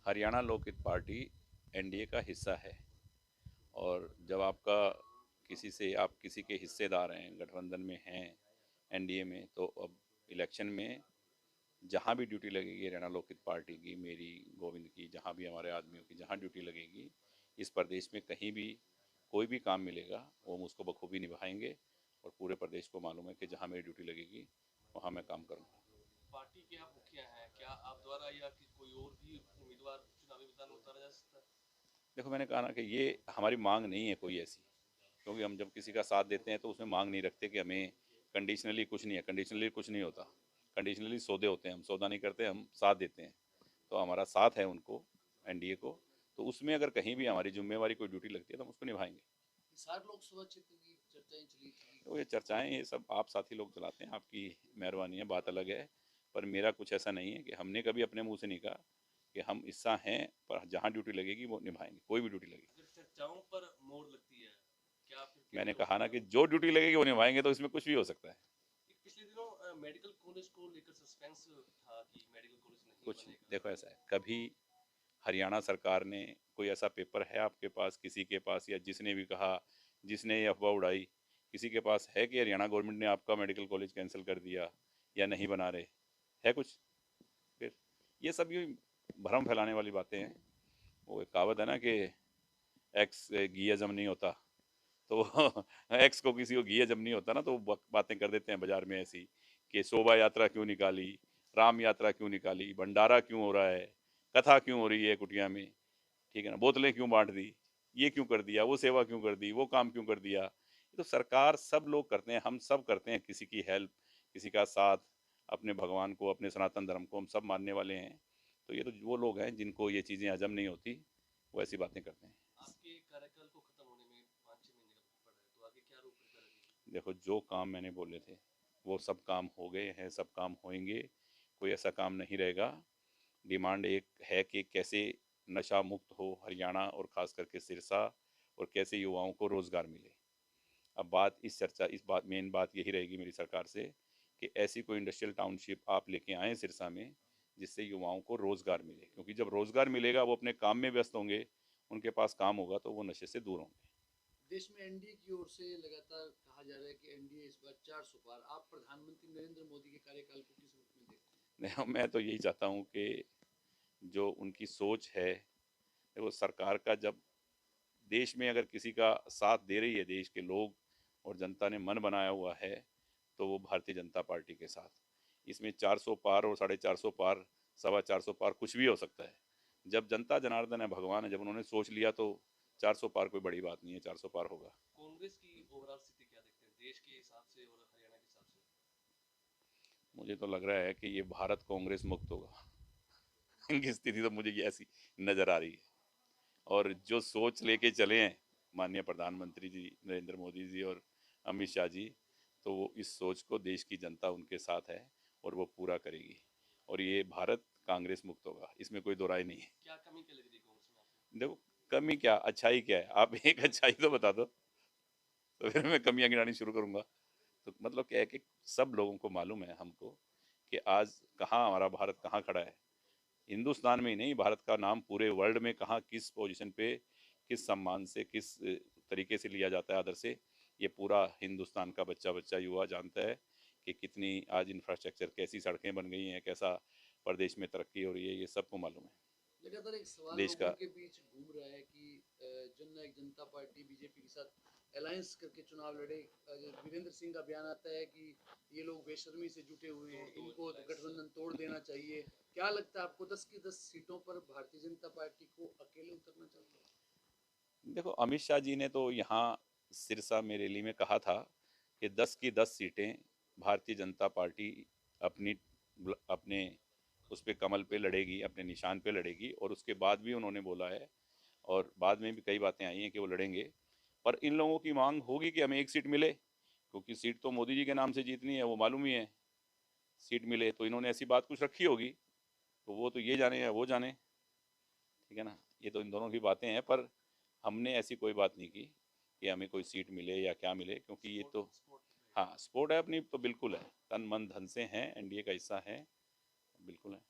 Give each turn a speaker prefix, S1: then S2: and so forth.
S1: Haryana Lokhit party NDA का हिस्सा है और जब आपका आप किसी के हिस्सेदार हैं, गठबंधन में हैं, एनडीए में, तो अब इलेक्शन में जहाँ भी ड्यूटी लगेगी हरियाणा लोकहित पार्टी की, मेरी, गोविंद की, जहाँ भी हमारे आदमियों की जहाँ ड्यूटी लगेगी, इस प्रदेश में कहीं भी कोई भी काम मिलेगा वो हम उसको बखूबी निभाएंगे और पूरे प्रदेश को मालूम है कि जहाँ मेरी ड्यूटी लगेगी वहाँ मैं काम करूँगा।
S2: पार्टी के आप मुखिया हैं, क्या आप द्वारा या कि कोई और भी उम्मीदवार चुनावी मैदान में उतारा जा सकता है?
S1: देखो, मैंने कहा ना कि ये हमारी मांग नहीं है कोई ऐसी, क्योंकि हम जब किसी का साथ देते हैं तो उसमें मांग नहीं रखते कि हमें कंडीशनली कुछ नहीं है। कंडीशनली कुछ नहीं होता, कंडीशनली सौदे होते हैं, हम सौदा नहीं करते, हम साथ देते हैं। तो हमारा साथ है उनको, एनडीए को, तो उसमें अगर कहीं भी हमारी जिम्मेवारी कोई ड्यूटी लगती है तो हम उसको निभाएंगे।
S2: हिसार लोकसभा क्षेत्र की चर्चाएं चली थी।
S1: तो ये चर्चाएं, ये सब आप साथी लोग चलाते हैं, आपकी मेहरबानी है, बात अलग है। पर मेरा कुछ ऐसा नहीं है कि हमने कभी अपने मुंह से नहीं कहा कि हम हिस्सा हैं, पर जहाँ ड्यूटी लगेगी वो निभाएंगे, कोई भी ड्यूटी लगेगी।
S2: अगर चर्चाओं पर मोड़ लगती है, क्या फिर
S1: मैंने
S2: कैबिनेट
S1: कहा ना कि
S2: मंत्रिमंडल?
S1: जो ड्यूटी लगेगी वो निभाएंगे, तो इसमें कुछ भी हो सकता है।
S2: पिछले दिनों मेडिकल कॉलेज को लेकर सस्पेंस था कि मेडिकल कॉलेज नहीं
S1: कुछ नहीं,
S2: बनेगा।
S1: देखो ऐसा है, कभी हरियाणा सरकार ने कोई ऐसा पेपर है आपके पास, किसी के पास, या जिसने भी कहा, जिसने ये अफवाह उड़ाई, किसी के पास है कि हरियाणा गवर्नमेंट ने आपका मेडिकल कॉलेज कैंसिल कर दिया या नहीं बना रहे? है कुछ? फिर ये सब ये भ्रम फैलाने वाली बातें हैं। वो एक कहावत है ना कि एक्स घी हजम नहीं होता, तो एक्स को किसी को घी हजम नहीं होता ना, तो वो बातें कर देते हैं बाजार में ऐसी कि शोभा यात्रा क्यों निकाली, राम यात्रा क्यों निकाली, भंडारा क्यों हो रहा है, कथा क्यों हो रही है कुटिया में, ठीक है ना, बोतलें क्यों बांट दी, ये क्यों कर दिया, वो सेवा क्यों कर दी, वो काम क्यों कर दिया। ये तो सरकार, सब लोग करते हैं, हम सब करते हैं, किसी की हेल्प, किसी का साथ, अपने भगवान को, अपने सनातन धर्म को हम सब मानने वाले हैं। तो ये तो वो लोग हैं जिनको ये चीज़ें हजम नहीं होती, वो ऐसी बातें करते हैं।
S2: आपके कार्यकाल को खत्म होने में 5-6 महीने का वक्त पड़ा है, तो आगे क्या रूपरेखा रहेगी?
S1: देखो, जो काम मैंने बोले थे वो सब काम हो गए हैं, सब काम होंगे, कोई ऐसा काम नहीं रहेगा। डिमांड एक है कि कैसे नशा मुक्त हो हरियाणा और ख़ास करके सिरसा, और कैसे युवाओं को रोज़गार मिले। अब बात इस बात मेन बात यही रहेगी मेरी सरकार से कि ऐसी कोई इंडस्ट्रियल टाउनशिप आप लेके आएँ सिरसा में, जिससे युवाओं को रोज़गार मिले, क्योंकि जब रोज़गार मिलेगा वो अपने काम में व्यस्त होंगे, उनके पास काम होगा तो वो नशे से दूर होंगे।
S2: देश में एनडीए की ओर से लगातार कहा जा रहा है कि एनडीए इस बार 400 पार। आप प्रधानमंत्री नरेंद्र मोदी के कार्यकाल को किस रूप में देखते हैं?
S1: मैं तो यही चाहता हूँ कि जो उनकी सोच है, वो सरकार का, जब देश में अगर किसी का साथ दे रही है देश के लोग और जनता ने मन बनाया हुआ है, तो वो भारतीय जनता पार्टी के साथ। इसमें 400 पार और 450 पार, 425 पार, कुछ भी हो सकता है। जब जनता जनार्दन है, भगवान है, जब उन्होंने सोच लिया तो 400 पार कोई बड़ी बात नहीं है, 400 पार होगा।
S2: कांग्रेस की ओवरऑल स्थिति क्या देखते हैं देश के हिसाब से और हरियाणा के हिसाब से?
S1: मुझे तो लग रहा है कि ये भारत कांग्रेस मुक्त होगा। इनकी स्थिति तो मुझे ये ऐसी नजर आ रही है। और जो सोच लेके चले हैं माननीय प्रधानमंत्री जी नरेंद्र मोदी जी और अमित शाह जी, तो वो इस सोच को, देश की जनता उनके साथ है और वो पूरा करेगी, और ये भारत कांग्रेस मुक्त होगा, इसमें कोई दो राय नहीं है।
S2: क्या कमी क्या लग रही है कांग्रेस में आपको?
S1: देखो, कमी क्या, अच्छाई क्या है, आप एक अच्छाई तो बता दो, तो फिर मैं कमियां गिनानी शुरू करूंगा। तो मतलब क्या है कि सब लोगों को मालूम है, हमको, कि आज कहाँ हमारा भारत कहाँ खड़ा है। हिंदुस्तान में ही नहीं, भारत का नाम पूरे वर्ल्ड में कहाँ, किस पोजीशन पे, किस सम्मान से, किस तरीके से लिया जाता है, आदर से, ये पूरा हिंदुस्तान का बच्चा बच्चा युवा जानता है कि कितनी आज इंफ्रास्ट्रक्चर, कैसी सड़कें बन गई हैं, कैसा प्रदेश में तरक्की हो रही है, ये सबको मालूम है
S2: लगातार एक सवाल
S1: देश
S2: लोगों
S1: का।
S2: के बीच घूम रहा है कि जननायक जनता पार्टी बीजेपी के साथ अलायंस करके चुनाव लड़े। वीरेंद्र सिंह का बयान आता है कि ये लोग बेशर्मी से जुटे हुए हैं, इनको गठबंधन तोड़ देना चाहिए। क्या लगता है आपको 10 की 10 सीटों पर भारतीय जनता पार्टी को अकेले उतरना चाहिए?
S1: देखो, अमित शाह जी ने तो यहाँ सिरसा में रैली में कहा था कि 10 की 10 सीटें भारतीय जनता पार्टी अपनी अपने उस पे कमल पे लड़ेगी, अपने निशान पे लड़ेगी, और उसके बाद भी उन्होंने बोला है, और बाद में भी कई बातें आई हैं कि वो लड़ेंगे। पर इन लोगों की मांग होगी कि हमें एक सीट मिले, क्योंकि सीट तो मोदी जी के नाम से जीतनी है, वो मालूम ही है। सीट मिले तो इन्होंने ऐसी बात कुछ रखी होगी, तो वो तो ये जाने या वो जाने, ठीक है ना। ये तो इन दोनों की बातें हैं, पर हमने ऐसी कोई बात नहीं की कि हमें कोई सीट मिले या क्या मिले, क्योंकि ये तो, हाँ, स्पोर्ट है अपनी, तो बिल्कुल है, तन मन धन से हैं, एनडीए का हिस्सा है, बिल्कुल है।